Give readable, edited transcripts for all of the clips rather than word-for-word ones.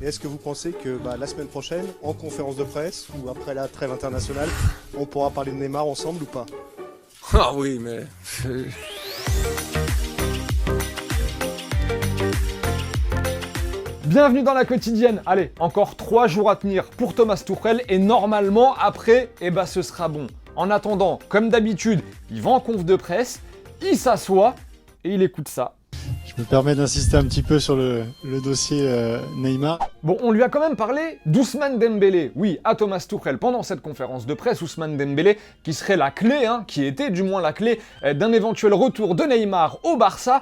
Et est-ce que vous pensez que la semaine prochaine, en conférence de presse ou après la trêve internationale, on pourra parler de Neymar ensemble ou pas? Ah oui, mais... Bienvenue dans la quotidienne. Allez, encore 3 jours à tenir pour Thomas Tuchel et normalement après, ce sera bon. En attendant, comme d'habitude, il va en conf de presse, il s'assoit et il écoute ça. Je me permets d'insister un petit peu sur le dossier Neymar. Bon, on lui a quand même parlé d'Ousmane Dembélé. Oui, à Thomas Tuchel, pendant cette conférence de presse, Ousmane Dembélé, qui serait la clé, qui était du moins la clé d'un éventuel retour de Neymar au Barça,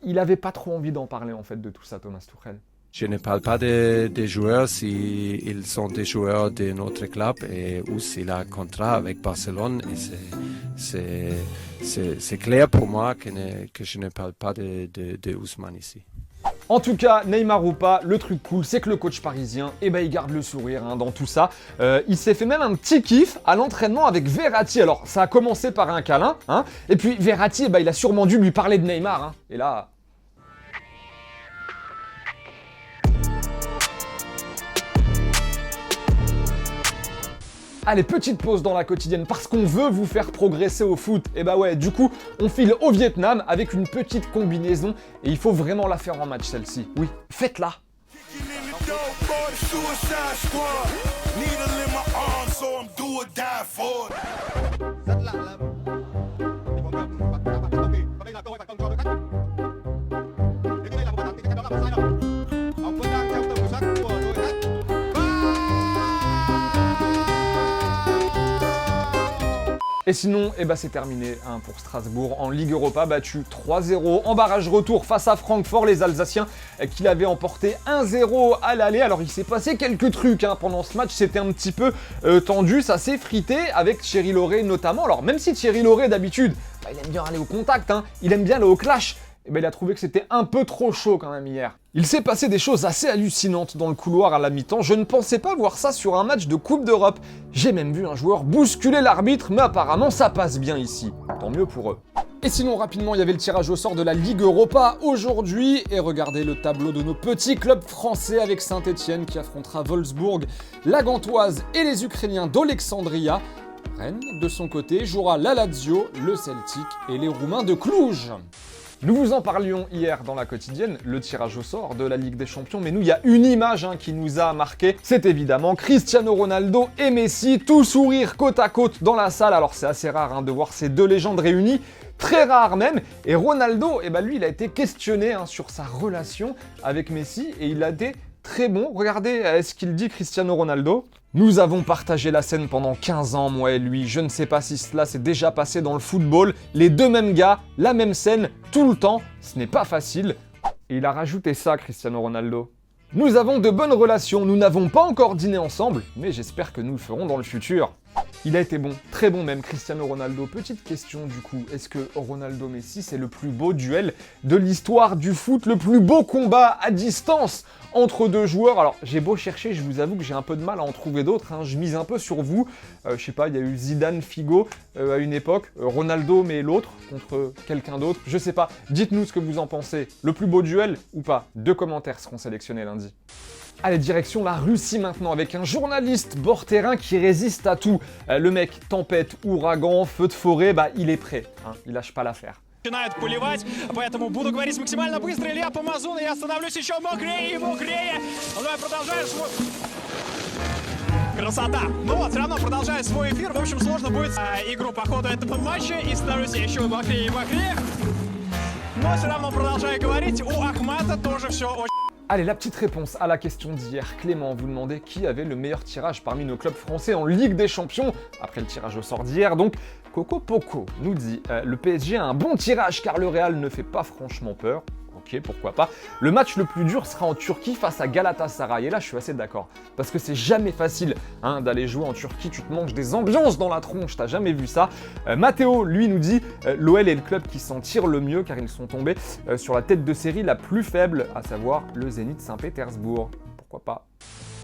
il avait pas trop envie d'en parler en fait de tout ça, Thomas Tuchel. Je ne parle pas des joueurs s'ils sont des joueurs de notre club et ou s'il a un contrat avec Barcelone. Et c'est clair pour moi que je ne parle pas de Ousmane ici. En tout cas, Neymar ou pas, le truc cool, c'est que le coach parisien, il garde le sourire dans tout ça. Il s'est fait même un petit kiff à l'entraînement avec Verratti. Alors, ça a commencé par un câlin, et puis Verratti, il a sûrement dû lui parler de Neymar, Et là... Allez, petite pause dans la quotidienne parce qu'on veut vous faire progresser au foot. Et du coup, on file au Vietnam avec une petite combinaison et il faut vraiment la faire en match celle-ci. Oui, faites-la. Et sinon, c'est terminé pour Strasbourg. En Ligue Europa, battu 3-0 en barrage retour face à Francfort, les Alsaciens qui l'avaient emporté 1-0 à l'aller. Alors il s'est passé quelques trucs pendant ce match, c'était un petit peu tendu, ça s'est frité avec Thierry Laurey notamment. Alors même si Thierry Laurey d'habitude, il aime bien aller au contact, il aime bien aller au clash, il a trouvé que c'était un peu trop chaud quand même hier. Il s'est passé des choses assez hallucinantes dans le couloir à la mi-temps. Je ne pensais pas voir ça sur un match de Coupe d'Europe. J'ai même vu un joueur bousculer l'arbitre, mais apparemment ça passe bien ici. Tant mieux pour eux. Et sinon, rapidement, il y avait le tirage au sort de la Ligue Europa aujourd'hui. Et regardez le tableau de nos petits clubs français avec Saint-Etienne qui affrontera Wolfsburg, la Gantoise et les Ukrainiens d'Alexandria. Rennes, de son côté, jouera la Lazio, le Celtic et les Roumains de Cluj. Nous vous en parlions hier dans la quotidienne, le tirage au sort de la Ligue des Champions, mais nous, il y a une image qui nous a marqué, c'est évidemment Cristiano Ronaldo et Messi, tout sourire côte à côte dans la salle. Alors c'est assez rare de voir ces deux légendes réunies, très rare même, et Ronaldo, lui, il a été questionné sur sa relation avec Messi, et il a été très bon. Regardez ce qu'il dit Cristiano Ronaldo. Nous avons partagé la scène pendant 15 ans, moi et lui. Je ne sais pas si cela s'est déjà passé dans le football. Les deux mêmes gars, la même scène, tout le temps. Ce n'est pas facile. Et il a rajouté ça, Cristiano Ronaldo. Nous avons de bonnes relations. Nous n'avons pas encore dîné ensemble, mais j'espère que nous le ferons dans le futur. Il a été bon, très bon même, Cristiano Ronaldo. Petite question du coup, est-ce que Ronaldo-Messi, c'est le plus beau duel de l'histoire du foot, le plus beau combat à distance entre deux joueurs? Alors, j'ai beau chercher, je vous avoue que j'ai un peu de mal à en trouver d'autres, Je mise un peu sur vous. Je sais pas, il y a eu Zidane-Figo à une époque, Ronaldo mais l'autre contre quelqu'un d'autre, je sais pas. Dites-nous ce que vous en pensez. Le plus beau duel ou pas? 2 commentaires seront sélectionnés lundi. Allez, direction la Russie maintenant, avec un journaliste bord terrain qui résiste à tout. Le mec, tempête, ouragan, feu de forêt, il est prêt, il lâche pas l'affaire. Начинают поливать, поэтому буду говорить максимально быстро. Илья Помазун, и я становлюсь еще мокрее и мокрее. Давай продолжаем свой... Красота! Ну вот, все равно продолжаю свой эфир. В общем, сложно будет игру по ходу этого матча. И становлюсь еще мокрее и мокрее. Но все равно продолжаю говорить. У Ахмата тоже все очень... Allez, la petite réponse à la question d'hier. Clément vous demandait qui avait le meilleur tirage parmi nos clubs français en Ligue des Champions, après le tirage au sort d'hier. Donc, Coco Poco nous dit le PSG a un bon tirage car le Real ne fait pas franchement peur. Ok, pourquoi pas. Le match le plus dur sera en Turquie face à Galatasaray. Et là, je suis assez d'accord. Parce que c'est jamais facile d'aller jouer en Turquie. Tu te manges des ambiances dans la tronche. T'as jamais vu ça. Matteo, lui, nous dit l'OL est le club qui s'en tire le mieux car ils sont tombés sur la tête de série la plus faible, à savoir le Zénith Saint-Pétersbourg. Pourquoi pas.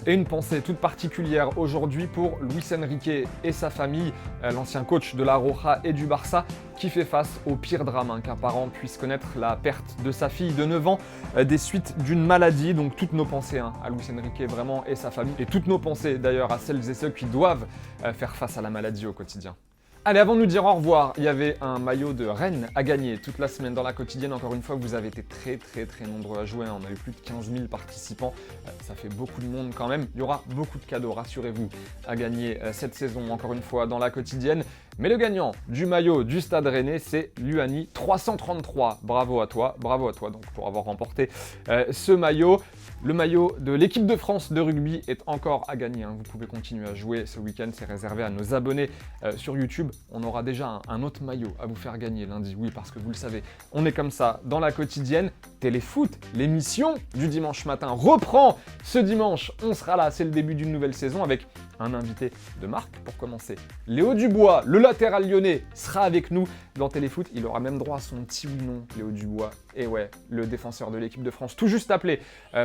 Et une pensée toute particulière aujourd'hui pour Luis Enrique et sa famille, l'ancien coach de la Roja et du Barça, qui fait face au pire drame qu'un parent puisse connaître, la perte de sa fille de 9 ans des suites d'une maladie. Donc toutes nos pensées à Luis Enrique vraiment et sa famille, et toutes nos pensées d'ailleurs à celles et ceux qui doivent faire face à la maladie au quotidien. Allez, avant de nous dire au revoir, il y avait un maillot de Rennes à gagner toute la semaine dans la quotidienne. Encore une fois, vous avez été très nombreux à jouer. On a eu plus de 15 000 participants. Ça fait beaucoup de monde quand même. Il y aura beaucoup de cadeaux, rassurez-vous, à gagner cette saison, encore une fois, dans la quotidienne. Mais le gagnant du maillot du Stade Rennais, c'est Luani 333. Bravo à toi donc pour avoir remporté ce maillot. Le maillot de l'équipe de France de rugby est encore à gagner. Vous pouvez continuer à jouer ce week-end, c'est réservé à nos abonnés sur YouTube. On aura déjà un autre maillot à vous faire gagner lundi. Oui, parce que vous le savez, on est comme ça dans la quotidienne. Téléfoot, l'émission du dimanche matin reprend ce dimanche. On sera là, c'est le début d'une nouvelle saison avec un invité de marque pour commencer. Léo Dubois, le latéral lyonnais, sera avec nous dans Téléfoot. Il aura même droit à son petit oui-non, Léo Dubois. Et ouais, le défenseur de l'équipe de France, tout juste appelé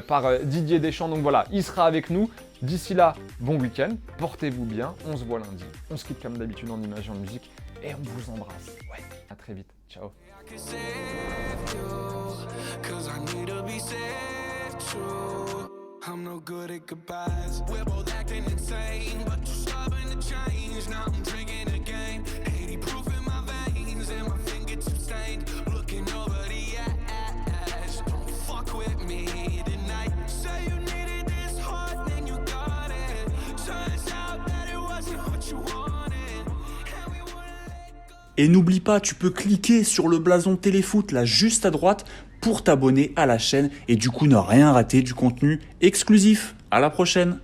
par Didier Deschamps. Donc voilà, il sera avec nous. D'ici là, bon week-end, portez-vous bien. On se voit lundi. On se quitte comme d'habitude en image et en musique. Et on vous embrasse. Ouais, à très vite. Ciao. I'm no good at goodbyes. We're both acting insane, but you're stubborn to change. Now I'm drinking again. 80 proof in my veins and my fingertips stained. Looking over the ash. Don't fuck with me tonight. Say you needed this hard, then you got it. Turns out that it wasn't what you wanted. Et n'oublie pas, tu peux cliquer sur le blason Téléfoot là juste à droite pour t'abonner à la chaîne et du coup ne rien rater du contenu exclusif. À la prochaine!